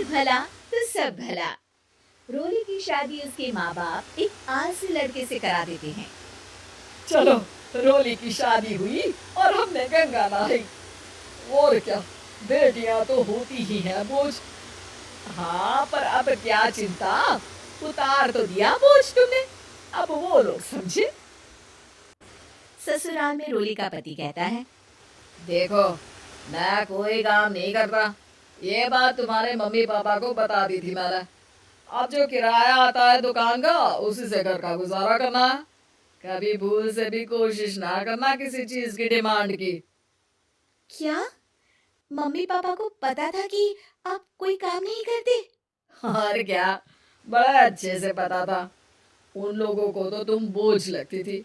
एक भला तो सब भला। रोली की शादी उसके माँ बाप एक आलसी लड़के से करा देते हैं। चलो, रोली की शादी हुई और हमने गंगा नहाई। और क्या, बेटियां तो होती ही हैं बोझ। हाँ, पर अब क्या चिंता, उतार तो दिया बोझ तुमने, अब वो लोग समझे। ससुराल में रोली का पति कहता है, देखो, मैं कोई काम नहीं करता, ये बात तुम्हारे मम्मी पापा को बता दी थी मैंने। अब जो किराया आता है दुकान का, उसी से घर का गुजारा करना है। कभी भूल से भी कोशिश ना करना किसी चीज की डिमांड की। क्या मम्मी पापा को पता था कि आप कोई काम नहीं करते? और क्या, बड़ा अच्छे से पता था। उन लोगों को तो तुम बोझ लगती थी,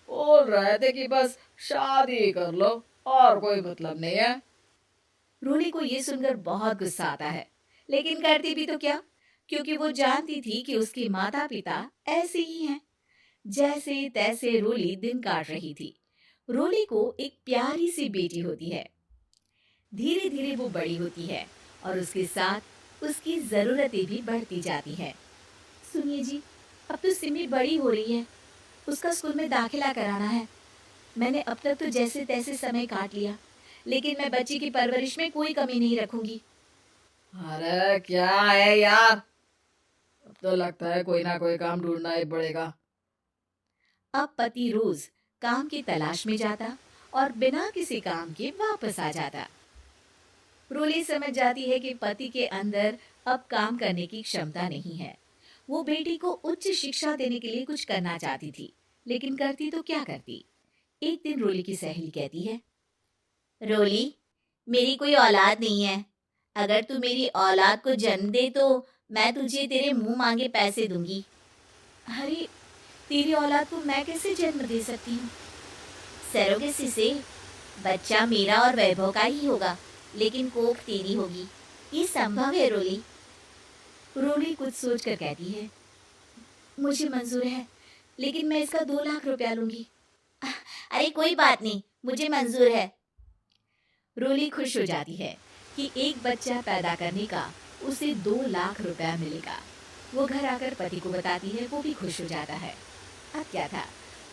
बोल रहे थे कि बस शादी कर लो और कोई मतलब नहीं है। रोली को ये सुनकर बहुत गुस्सा आता है, लेकिन करती भी तो क्या, क्योंकि वो जानती थी कि उसके माता पिता ऐसे ही हैं। जैसे तैसे रोली दिन काट रही थी। रोली को एक प्यारी सी बेटी होती है। धीरे धीरे वो बड़ी होती है और उसके साथ उसकी जरूरतें भी बढ़ती जाती हैं। सुनिए जी, अब तो सिमी बड़ी हो रही है, उसका स्कूल में दाखिला कराना है। मैंने अब तक तो जैसे तैसे समय काट लिया, लेकिन मैं बच्ची की परवरिश में कोई कमी नहीं रखूंगी। अरे क्या है यार, अब तो लगता है कोई ना कोई काम ढूंढना ही पड़ेगा। अब पति रोज काम की तलाश में जाता और बिना किसी काम के वापस आ जाता। रोली समझ जाती है कि पति के अंदर अब काम करने की क्षमता नहीं है। वो बेटी को उच्च शिक्षा देने के लिए कुछ करना चाहती थी, लेकिन करती तो क्या करती। एक दिन रोली की सहेली कहती है, रोली, मेरी कोई औलाद नहीं है। अगर तू मेरी औलाद को जन्म दे तो मैं तुझे तेरे मुंह मांगे पैसे दूंगी। अरे, तेरी औलाद को मैं कैसे जन्म दे सकती हूँ? सरोगेसी से। बच्चा मेरा और वैभव का ही होगा, लेकिन कोख तेरी होगी। ये संभव है रोली। रोली कुछ सोच कर कहती है, मुझे मंजूर है, लेकिन मैं इसका 2 लाख रुपया लूंगी। अरे कोई बात नहीं, मुझे मंजूर है। रोली खुश हो जाती है कि एक बच्चा पैदा करने का उसे 2 लाख रुपया मिलेगा। वो घर आकर पति को बताती है, वो भी खुश हो जाता है। अब क्या था,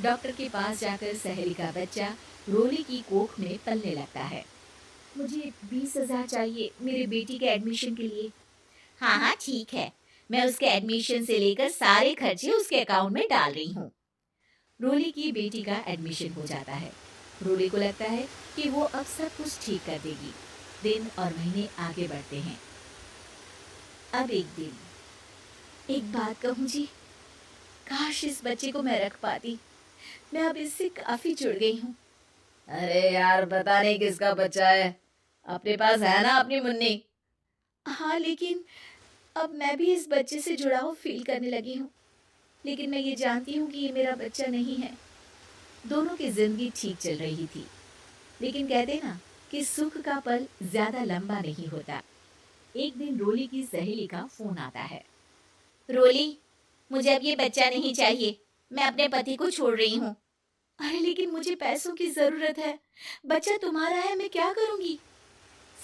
डॉक्टर के पास जाकर सहेली का बच्चा रोली की कोख में पलने लगता है। मुझे 20,000 चाहिए मेरे बेटी के एडमिशन के लिए। हाँ हाँ ठीक है, मैं उसके एडमिशन से लेकर सारे खर्चे उसके अकाउंट में डाल रही हूँ। रोली की बेटी का एडमिशन हो जाता है। रोली को लगता है कि वो अब सब कुछ ठीक कर देगी। दिन और महीने आगे बढ़ते हैं। अब एक दिन, एक बात कहूँ जी, काश इस बच्चे को मैं रख पाती। मैं अब इससे काफी जुड़ गई हूँ। अरे यार, पता नहीं किसका बच्चा है, अपने पास है ना अपनी मुन्नी। हाँ, लेकिन अब मैं भी इस बच्चे से जुड़ाव फील करने लगी हूँ। लेकिन मैं ये जानती हूँ कि ये मेरा बच्चा नहीं है। दोनों की जिंदगी ठीक चल रही थी, लेकिन कहते ना कि सुख का पल ज्यादा लंबा नहीं होता। एक दिन रोली की सहेली का फोन आता है। रोली, मुझे अब ये बच्चा नहीं चाहिए, मैं अपने पति को छोड़ रही हूँ। अरे लेकिन मुझे पैसों की जरूरत है, बच्चा तुम्हारा है, मैं क्या करूंगी?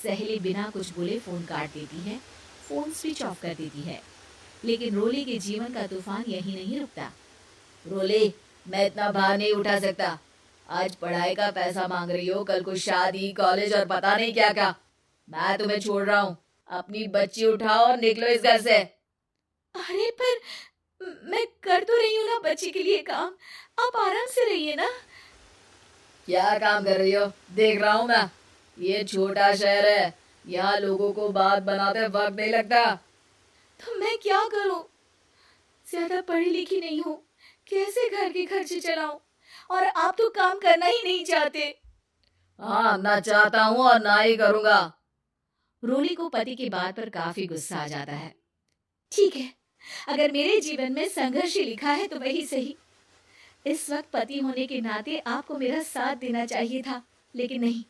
सहेली बिना कुछ बोले फोन काट देती है, फोन स्विच ऑफ कर देती है। लेकिन रोली के जीवन का तूफान यही नहीं रुकता। रोली, मैं इतना भार नहीं उठा सकता। आज पढ़ाई का पैसा मांग रही हो, कल को शादी, कॉलेज और पता नहीं क्या क्या। मैं तुम्हें छोड़ रहा हूँ, अपनी बच्ची उठाओ और निकलो इस घर से। अरे पर मैं कर तो रही हूँ ना बच्ची के लिए काम, आप आराम से रहिए ना। क्या काम कर रही हो, देख रहा हूँ मैं। ये छोटा शहर है, यहाँ लोगों को बात बनाते वक्त नहीं लगता। तो मैं क्या करूँ? ज्यादा पढ़ी लिखी नहीं हूँ, कैसे घर के खर्चे चलाऊं? और आप तो काम करना ही नहीं चाहते। हाँ, ना चाहता हूँ और ना ही करूँगा। रोली को पति की बात पर काफी गुस्सा आ जाता है। ठीक है, अगर मेरे जीवन में संघर्ष ही लिखा है तो वही सही। इस वक्त पति होने के नाते आपको मेरा साथ देना चाहिए था, लेकिन नहीं,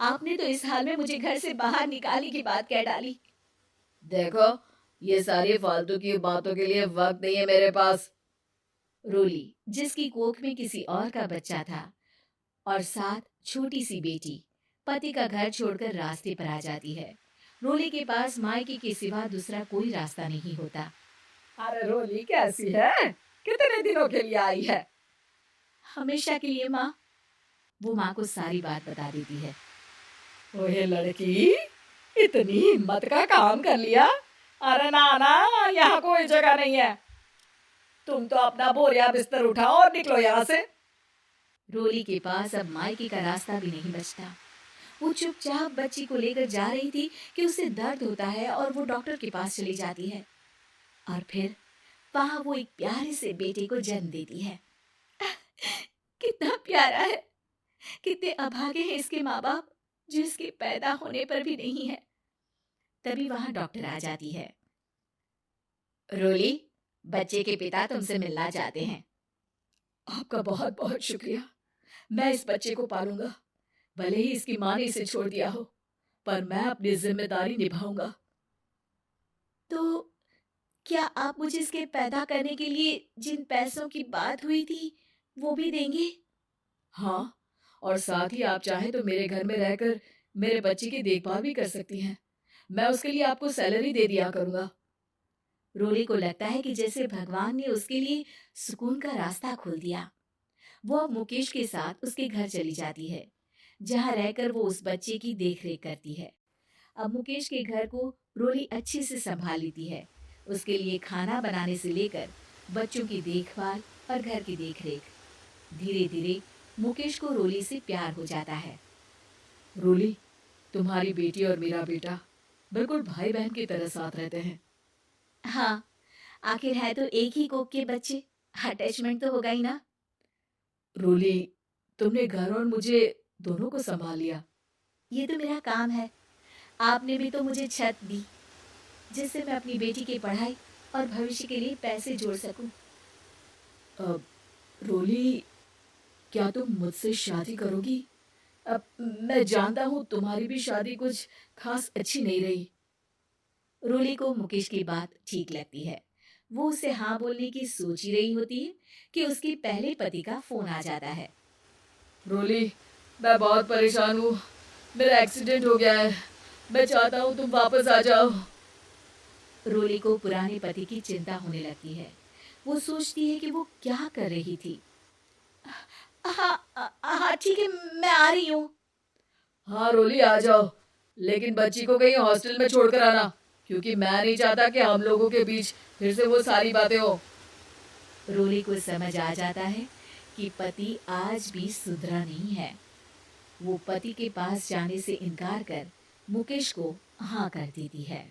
आपने तो इस हाल में मुझे घर से बाहर निकालने की बात कह डाली। देखो, ये सारी फालतू की बातों के लिए वक्त नहीं है मेरे पास। रोली, जिसकी कोख में किसी और का बच्चा था और साथ छोटी सी बेटी, पति का घर छोड़कर रास्ते पर आ जाती है। रोली के पास मायके के सिवा दूसरा कोई रास्ता नहीं होता। अरे रोली कैसी है? कितने दिनों के लिए आई है? हमेशा के लिए माँ। वो माँ को सारी बात बता देती है। ओए लड़की, इतनी हिम्मत का काम कर लिया। अरे ना ना, यहाँ कोई जगह नहीं है। तुम तो अपना बोरिया बिस्तर उठाओ और निकलो यहाँ से। रोली के पास अब मायके का रास्ता भी नहीं बचता। वो चुपचाप बच्ची को लेकर जा रही थी कि उसे दर्द होता है और वो डॉक्टर के पास चली जाती है और फिर वहां वो एक प्यारे से बेटे को जन्म देती है। कितना प्यारा है, कितने अभागे हैं इसके माँ बाप जो इसके पैदा होने पर भी नहीं है। तभी वहां डॉक्टर आ जाती है। रोली, बच्चे के पिता तुमसे मिलना चाहते हैं। आपका बहुत बहुत शुक्रिया। मैं इस बच्चे को पालूंगा, भले ही इसकी माँ ने इसे छोड़ दिया हो, पर मैं अपनी जिम्मेदारी निभाऊंगा। तो क्या आप मुझे इसके पैदा करने के लिए जिन पैसों की बात हुई थी वो भी देंगे? हाँ, और साथ ही आप चाहे तो मेरे घर में रहकर मेरे बच्चे की देखभाल भी कर सकती हैं। मैं उसके लिए आपको सैलरी दे दिया करूंगा। रोली को लगता है कि जैसे भगवान ने उसके लिए सुकून का रास्ता खोल दिया। वो अब मुकेश के साथ उसके घर चली जाती है, जहाँ रहकर वो उस बच्चे की देखरेख करती है। अब मुकेश के घर को रोली अच्छे से संभाल लेती है। उसके लिए खाना बनाने से लेकर बच्चों की देखभाल और घर की देखरेख। धीरे धीरे मुकेश को रोली से प्यार हो जाता है। रोली, तुम्हारी बेटी और मेरा बेटा बिल्कुल भाई बहन की तरह साथ रहते हैं। हाँ, आखिर है तो एक ही कोख के बच्चे, अटैचमेंट तो होगा ही ना। रोली, तुमने घर और मुझे दोनों को संभाल लिया। ये तो मेरा काम है। आपने भी तो मुझे छत दी जिससे मैं अपनी बेटी की पढ़ाई और भविष्य के लिए पैसे जोड़ सकूं। अब रोली, क्या तुम मुझसे शादी करोगी? अब मैं जानता हूँ तुम्हारी भी शादी कुछ खास अच्छी नहीं रही। रोली को मुकेश की बात ठीक लगती है। वो उसे हाँ बोलने की सोच ही रही होती है कि उसके पहले पति का फोन आ जाता है। रोली, मैं बहुत परेशान हूँ। मेरा एक्सीडेंट हो गया है। मैं चाहता हूँ तुम वापस आ जाओ। रोली को पुराने पति की चिंता होने लगती है। वो सोचती है कि वो क्या कर रही थी। हाँ हाँ ठीक है, मैं आ रही हूँ। हाँ रोली, आ जाओ, लेकिन बच्ची को कहीं हॉस्टल में छोड़कर आना, क्योंकि मैं नहीं चाहता कि हम लोगों के बीच फिर से वो सारी बातें हो। रोली को समझ आ जाता है कि पति आज भी सुधरा नहीं है। वो पति के पास जाने से इनकार कर मुकेश को हाँ कर देती है।